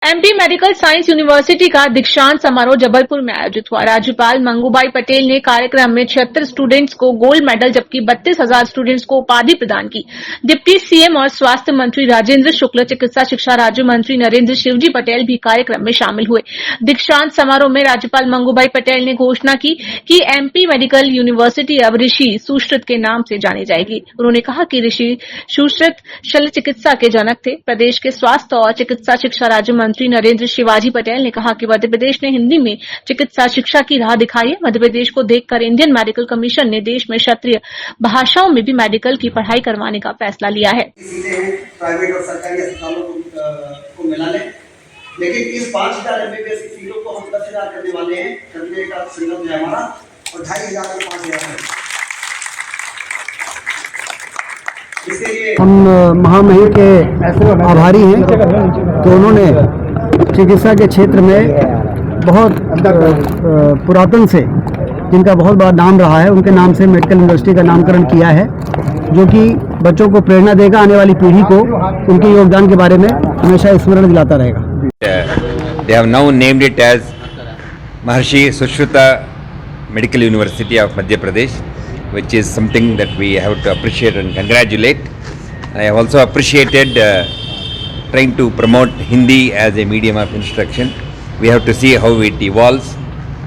MP medical science university का दीक्षांत समारोह जबलपुर में आयोजित हुआ। राज्यपाल मंगूबाई पटेल ने कार्यक्रम में 76 स्टूडेंट्स को गोल्ड मेडल जबकि 32,000 स्टूडेंट्स को उपाधि प्रदान की। डिप्टी सीएम और स्वास्थ्य मंत्री राजेंद्र शुक्ल, चिकित्सा शिक्षा राज्य मंत्री नरेंद्र शिवजी पटेल भी कार्यक्रम में शामिल हुए। दीक्षांत समारोह में राज्यपाल मंगूबाई पटेल ने घोषणा की कि एमपी मेडिकल यूनिवर्सिटी अब ऋषि सुश्रुत के नाम से जानी जाएगी। उन्होंने कहा कि ऋषि सुश्रुत शल्य चिकित्सा के जनक थे। प्रदेश के स्वास्थ्य और चिकित्सा शिक्षा राज्य मंत्री नरेंद्र शिवाजी पटेल ने कहा कि मध्य प्रदेश ने हिंदी में चिकित्सा शिक्षा की राह दिखाई है। मध्य प्रदेश को देखकर इंडियन मेडिकल कमीशन ने देश में क्षेत्रीय भाषाओं में भी मेडिकल की पढ़ाई करवाने का फैसला लिया है। प्राइवेट और सरकारी अस्पतालों को मिलाने, लेकिन इस 5,000 एमबीबीएस की सीटों को हम 10,000 करने वाले हैं। करने का संकल्प है हमारा और 2,500 और 5,000 है। हम महामहिम के आभारी हैं कि उन्होंने चिकित्सा के क्षेत्र में बहुत पुरातन से जिनका बहुत बड़ा नाम रहा है उनके नाम से मेडिकल यूनिवर्सिटी का नामकरण किया है, जो कि बच्चों को प्रेरणा देगा, आने वाली पीढ़ी को उनके योगदान के बारे में हमेशा स्मरण दिलाता रहेगा। They have now named it as Maharshi Sushruta Medical University of Madhya Pradesh, which is something that we have to appreciate and congratulate. I have also appreciated trying to promote Hindi as a medium of instruction. We have to see how it evolves.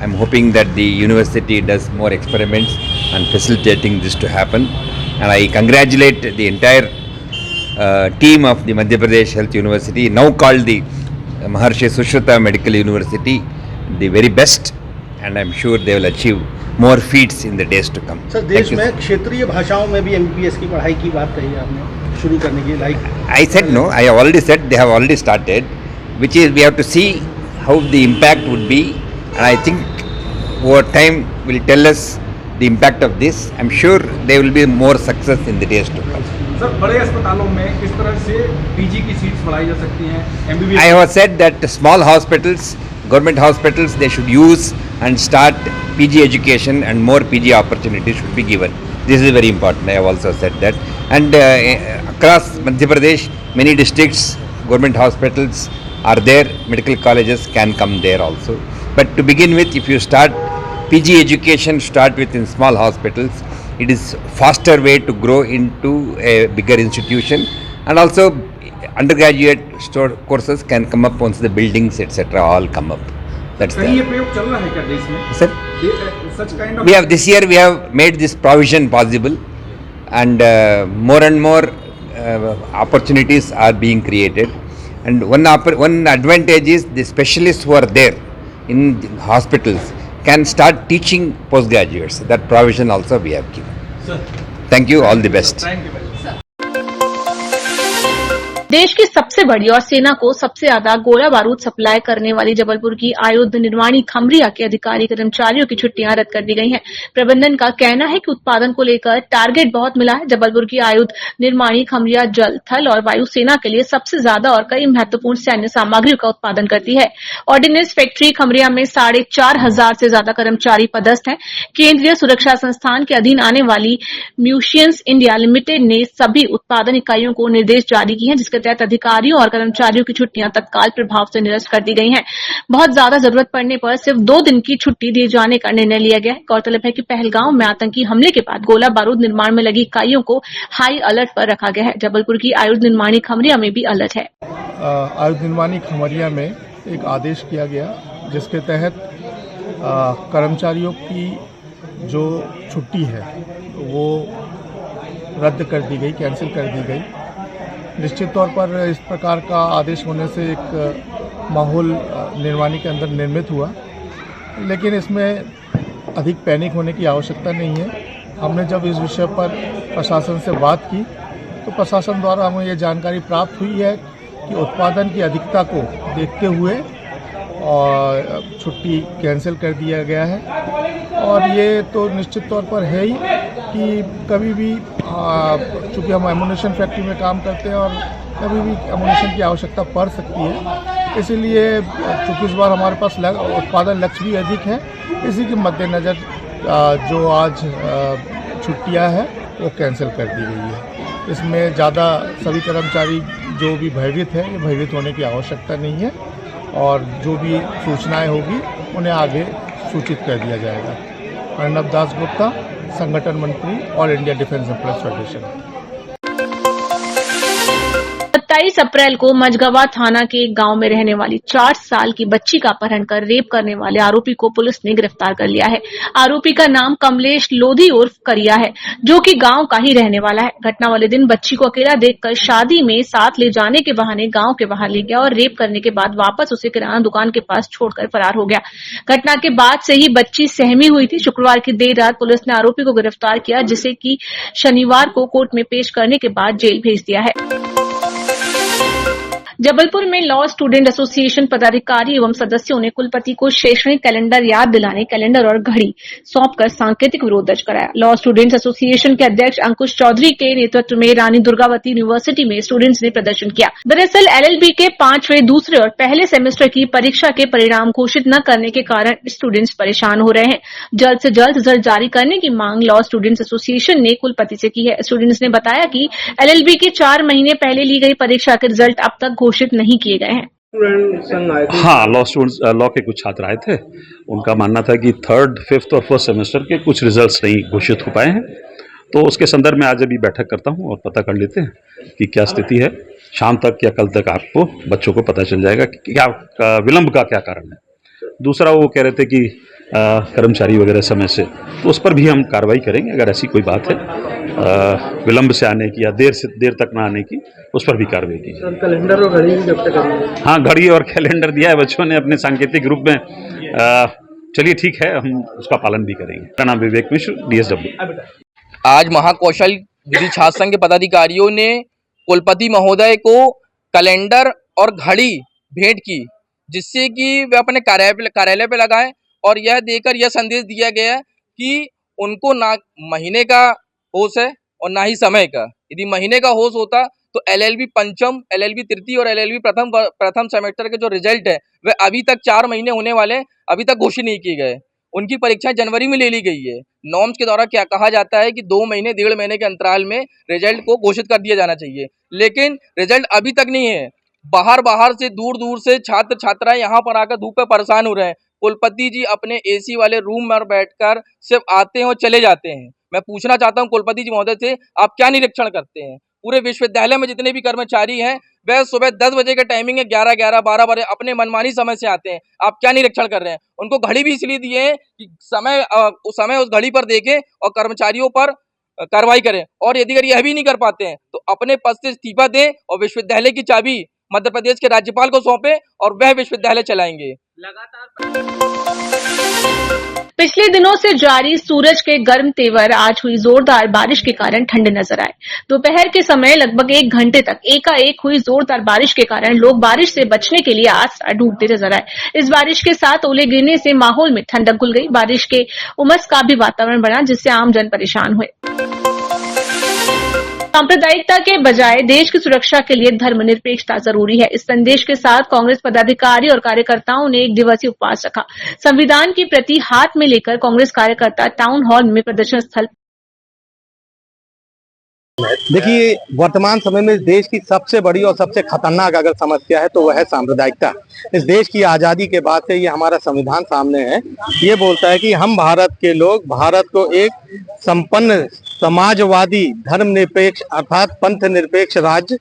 I am hoping that the university does more experiments on facilitating this to happen. And I congratulate the entire team of the Madhya Pradesh Health University, now called the Maharshi Sushruta Medical University, the very best, and I am sure they will achieve more feats in the days to come. Sir, देश में क्षेत्रीय भाषाओं में भी MBBS की पढ़ाई की बात कही आपने शुरू करने की, like I said no. I have already said they have already started, which is we have to see how the impact would be, and I think over time will tell us the impact of this. I'm sure there will be more success in the days to come. Sir, बड़े अस्पतालों में किस तरह से PG की seats बढ़ाई जा सकती हैं? MBBS I have said that small hospitals, government hospitals, they should use and start PG education, and more PG opportunities should be given. This is very important. I have also said that. And across Madhya Pradesh, many districts, government hospitals are there. Medical colleges can come there also. But to begin with, if you start PG education, start with in small hospitals. It is faster way to grow into a bigger institution, and also undergraduate courses can come up once the buildings etc. all come up. That's कहीं ये प्रयोग चल रहा है क्या देश में? Sir, such kind of we have this year we have made this provision possible, and more opportunities are being created. And one advantage is the specialists who are there in the hospitals can start teaching postgraduates. That provision also we have given. Sir, Thank you. All the best. thank you very much. देश की सबसे बड़ी और सेना को सबसे ज्यादा गोला बारूद सप्लाई करने वाली जबलपुर की आयुध निर्माणी खमरिया के अधिकारी कर्मचारियों की छुट्टियां रद्द कर दी गई हैं। प्रबंधन का कहना है कि उत्पादन को लेकर टारगेट बहुत मिला है। जबलपुर की आयुध निर्माणी खमरिया जल, थल और वायु सेना के लिए सबसे ज्यादा और कई महत्वपूर्ण सैन्य सामग्रियों का उत्पादन करती है। ऑर्डिनेंस फैक्ट्री खमरिया में 4,500 से ज्यादा कर्मचारी पदस्थ हैं। केंद्रीय सुरक्षा संस्थान के अधीन आने वाली म्यूशियंस इंडिया लिमिटेड ने सभी उत्पादन इकाइयों को निर्देश जारी किए हैं, जिसके तहत अधिकारियों और कर्मचारियों की छुट्टियां तत्काल प्रभाव से निरस्त कर दी गई हैं। बहुत ज्यादा जरूरत पड़ने पर सिर्फ 2 दिन की छुट्टी दिए जाने का निर्णय लिया गया है। गौरतलब है कि पहलगांव में आतंकी हमले के बाद गोला बारूद निर्माण में लगी इकाइयों को हाई अलर्ट पर रखा गया है। जबलपुर की आयुध निर्माणी खमरिया में भी अलर्ट है। आयुध निर्माणी खमरिया में एक आदेश किया गया जिसके तहत कर्मचारियों की जो छुट्टी है वो रद्द कर दी गई, कैंसिल कर दी गई। निश्चित तौर पर इस प्रकार का आदेश होने से एक माहौल निर्माणी के अंदर निर्मित हुआ, लेकिन इसमें अधिक पैनिक होने की आवश्यकता नहीं है। हमने जब इस विषय पर प्रशासन से बात की तो प्रशासन द्वारा हमें ये जानकारी प्राप्त हुई है कि उत्पादन की अधिकता को देखते हुए और छुट्टी कैंसिल कर दिया गया है। और ये तो निश्चित तौर पर है ही कि कभी भी चूँकि हम एमुनेशन फैक्ट्री में काम करते हैं और कभी भी एमुनेशन की आवश्यकता पड़ सकती है, इसीलिए चूँकि इस बार हमारे पास उत्पादन लक्ष्य भी अधिक है, इसी के मद्देनज़र जो आज छुट्टियां हैं वो कैंसिल कर दी गई है। इसमें ज़्यादा सभी कर्मचारी जो भी भयभीत हैं, ये भयभीत होने की आवश्यकता नहीं है। और जो भी सूचनाएं होगी उन्हें आगे सूचित कर दिया जाएगा। अर्नब दास गुप्ता, संगठन मंत्री, all India defence employees federation. 27 अप्रैल को मझगवा थाना के एक गांव में रहने वाली 4 साल की बच्ची का अपहरण कर रेप करने वाले आरोपी को पुलिस ने गिरफ्तार कर लिया है। आरोपी का नाम कमलेश लोधी उर्फ करिया है, जो कि गांव का ही रहने वाला है। घटना वाले दिन बच्ची को अकेला देखकर शादी में साथ ले जाने के बहाने गांव के बाहर ले गया और रेप करने के बाद वापस उसे किराना दुकान के पास छोड़कर फरार हो गया। घटना के बाद से ही बच्ची सहमी हुई थी। शुक्रवार की देर रात पुलिस ने आरोपी को गिरफ्तार किया, जिसे कि शनिवार को कोर्ट में पेश करने के बाद जेल भेज दिया है। जबलपुर में लॉ स्टूडेंट एसोसिएशन पदाधिकारी एवं सदस्यों ने कुलपति को शैक्षणिक कैलेंडर याद दिलाने कैलेंडर और घड़ी सौंपकर सांकेतिक विरोध दर्ज कराया। लॉ स्टूडेंट्स एसोसिएशन के अध्यक्ष अंकुश चौधरी के नेतृत्व में रानी दुर्गावती यूनिवर्सिटी में स्टूडेंट्स ने प्रदर्शन किया। दरअसल एलएलबी के 5वें, दूसरे और पहले सेमेस्टर की परीक्षा के परिणाम घोषित न करने के कारण स्टूडेंट्स परेशान हो रहे हैं। जल्द से जल्द रिजल्ट जारी करने की मांग लॉ स्टूडेंट्स एसोसिएशन ने कुलपति से की है। स्टूडेंट्स ने बताया कि एलएलबी के 4 महीने पहले ली गई परीक्षा के रिजल्ट अब तक घोषित नहीं किए गए हैं। हाँ, लॉ के कुछ छात्र आए थे। उनका मानना था कि 3rd, 5th और 1st सेमेस्टर के कुछ रिजल्ट्स नहीं घोषित हो पाए हैं, तो उसके संदर्भ में आज अभी बैठक करता हूं और पता कर लेते हैं कि क्या स्थिति है। शाम तक या कल तक आपको बच्चों को पता चल जाएगा कि क्या विलंब का क्या कारण है। दूसरा, वो कह रहे थे कि कर्मचारी वगैरह समय से, तो उस पर भी हम कार्रवाई करेंगे। अगर ऐसी कोई बात है विलंब से आने की या देर तक ना आने की, उस पर भी कार्रवाई की। सर, कैलेंडर और घड़ी जब तक हाँ, घड़ी और कैलेंडर दिया है बच्चों ने अपने सांकेतिक रूप में। चलिए ठीक है, हम उसका पालन भी करेंगे। मेरा नाम विवेक मिश्र, DSW। आज महाकौशल विधि छात्र संघ के पदाधिकारियों ने कुलपति महोदय को कैलेंडर और घड़ी भेंट की, जिससे कि वे अपने कार्यालय पे लगाएं और यह देकर यह संदेश दिया गया कि उनको ना महीने का होश है और ना ही समय का। यदि महीने का होश होता तो एलएलबी पंचम, एलएलबी तृतीय और एलएलबी प्रथम सेमेस्टर के जो रिजल्ट है वे अभी तक 4 महीने होने वाले, अभी तक घोषित नहीं किए गए। उनकी परीक्षाएं जनवरी में ले ली गई है। नॉर्म्स के द्वारा क्या कहा जाता है कि 2 महीने 1.5 महीने के अंतराल में रिजल्ट को घोषित कर दिया जाना चाहिए, लेकिन रिजल्ट अभी तक नहीं है। बाहर से दूर से छात्र छात्राएं यहाँ पर आकर धूप पे परेशान हो रहे हैं। कुलपति जी अपने एसी वाले रूम में बैठकर सिर्फ आते हैं और चले जाते हैं। मैं पूछना चाहता हूं कुलपति जी महोदय से, आप क्या निरीक्षण करते हैं? पूरे विश्वविद्यालय में जितने भी कर्मचारी हैं वह सुबह 10 बजे का टाइमिंग है, 11-12 बजे अपने मनमानी समय से आते हैं। आप क्या निरीक्षण कर रहे हैं? उनको घड़ी भी इसलिए दिए हैं कि समय उस घड़ी पर देखें और कर्मचारियों पर कार्रवाई करें, और यदि अगर यह भी नहीं कर पाते हैं तो अपने पद से इस्तीफा दें और विश्वविद्यालय की चाबी मध्य प्रदेश के राज्यपाल को सौंपे और वह विश्वविद्यालय चलाएंगे। पिछले दिनों से जारी सूरज के गर्म तेवर आज हुई जोरदार बारिश के कारण ठंडे नजर आए। दोपहर के समय लगभग 1 घंटे तक एकाएक हुई जोरदार बारिश के कारण लोग बारिश से बचने के लिए आसरा ढूंढते नजर आए। इस बारिश के साथ ओले गिरने से माहौल में ठंडक घुल गई। बारिश के उमस का भी वातावरण बना, जिससे आम जन परेशान हुए। सांप्रदायिकता के बजाय देश की सुरक्षा के लिए धर्मनिरपेक्षता जरूरी है। इस संदेश के साथ कांग्रेस पदाधिकारी और कार्यकर्ताओं ने 1 दिवसीय उपवास रखा। संविधान की प्रति हाथ में लेकर कांग्रेस कार्यकर्ता टाउन हॉल में प्रदर्शन स्थल। देखिए, वर्तमान समय में देश की सबसे बड़ी और सबसे खतरनाक अगर समस्या है तो वह है सांप्रदायिकता। इस देश की आजादी के बाद से ये हमारा संविधान सामने है। ये बोलता है कि हम भारत के लोग भारत को एक संपन्न समाजवादी धर्मनिरपेक्ष अर्थात पंथ निरपेक्ष राज्य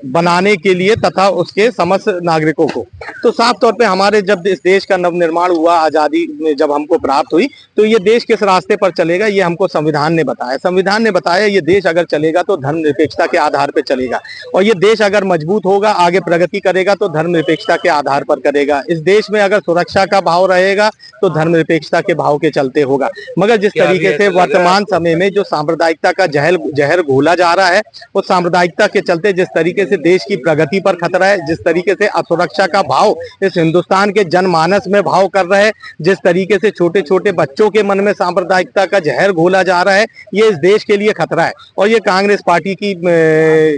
बनाने के लिए तथा उसके समस्त नागरिकों को। तो साफ तौर पे हमारे जब इस देश का नवनिर्माण हुआ, आजादी में जब हमको प्राप्त हुई, तो ये देश किस रास्ते पर चलेगा ये हमको संविधान ने बताया। संविधान ने बताया ये देश अगर चलेगा तो धर्मनिरपेक्षता के आधार पर चलेगा, और ये देश अगर मजबूत होगा, आगे प्रगति करेगा तो धर्मनिरपेक्षता के आधार पर करेगा। इस देश में अगर सुरक्षा का भाव रहेगा तो धर्मनिरपेक्षता के भाव के चलते होगा। मगर जिस तरीके से वर्तमान समय में जो सांप्रदायिकता का जहर घोला जा रहा है, उस सांप्रदायिकता के चलते जिस तरीके से देश की प्रगति पर खतरा है, जिस तरीके से असुरक्षा का भाव इस हिंदुस्तान के जनमानस में भाव कर रहा है, जिस तरीके से छोटे छोटे बच्चों के मन में सांप्रदायिकता का जहर घोला जा रहा है, ये इस देश के लिए खतरा है। और ये कांग्रेस पार्टी की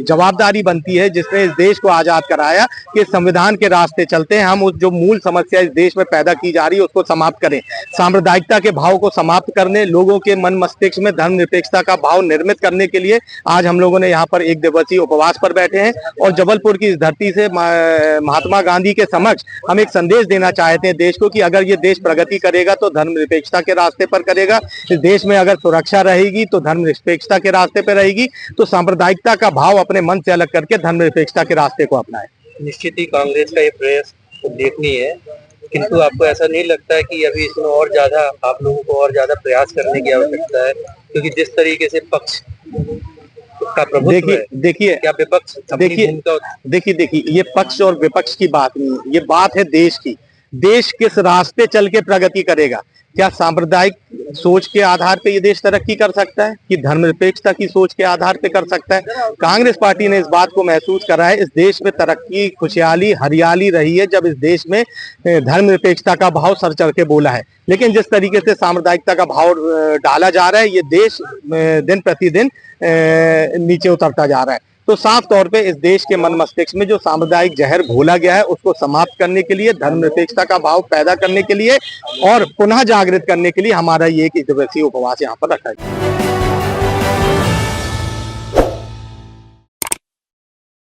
जवाबदारी बनती है, जिसने इस देश को आजाद कराया, कि संविधान के रास्ते चलते हैं। हम उस जो मूल समस्या इस देश में पैदा की जा रही है उसको समाप्त करें, सांप्रदायिकता के भाव को समाप्त करने, लोगों के मन मस्तिष्क में धर्मनिरपेक्षता का भाव निर्मित करने के लिए आज हम लोगों ने यहाँ पर 1 दिवसीय उपवास पर बैठे हैं। हैं और जबलपुर की इस धरती से महात्मा गांधी के समक्ष हम एक संदेश देना चाहते हैं देश को कि अगर ये देश प्रगति करेगा तो धर्मनिरपेक्षता के रास्ते पर करेगा, इस देश में अगर सुरक्षा रहेगी तो धर्मनिरपेक्षता के रास्ते पर रहेगी, तो सांप्रदायिकता का भाव अपने मन से अलग करके धर्मनिरपेक्षता के रास्ते को अपनाए। निश्चित ही कांग्रेस का ये प्रयास देखनी है, किंतु आपको ऐसा नहीं लगता है कि अभी इसमें और ज्यादा आप लोगों को और ज्यादा प्रयास करने की आवश्यकता है, क्योंकि जिस तरीके से पक्ष का प्रभुत्व है, देखिए क्या विपक्ष देखिए ये पक्ष और विपक्ष की बात नहीं है, ये बात है देश की। देश किस रास्ते चल के प्रगति करेगा? क्या सांप्रदायिक सोच के आधार पे ये देश तरक्की कर सकता है कि धर्मनिरपेक्षता की सोच के आधार पे कर सकता है? कांग्रेस पार्टी ने इस बात को महसूस करा है। इस देश में तरक्की, खुशहाली, हरियाली रही है जब इस देश में धर्मनिरपेक्षता का भाव सर चढ़ के बोला है। लेकिन जिस तरीके से सांप्रदायिकता का भाव डाला जा रहा है, ये देश दिन प्रतिदिन नीचे उतरता जा रहा है। तो साफ तौर पे इस देश के मन मस्तिष्क में जो सामुदायिक जहर घोला गया है उसको समाप्त करने के लिए, धर्मनिरपेक्षता का भाव पैदा करने के लिए और पुनः जागृत करने के लिए हमारा ये एक दिवसीय उपवास यहाँ पर रखा है।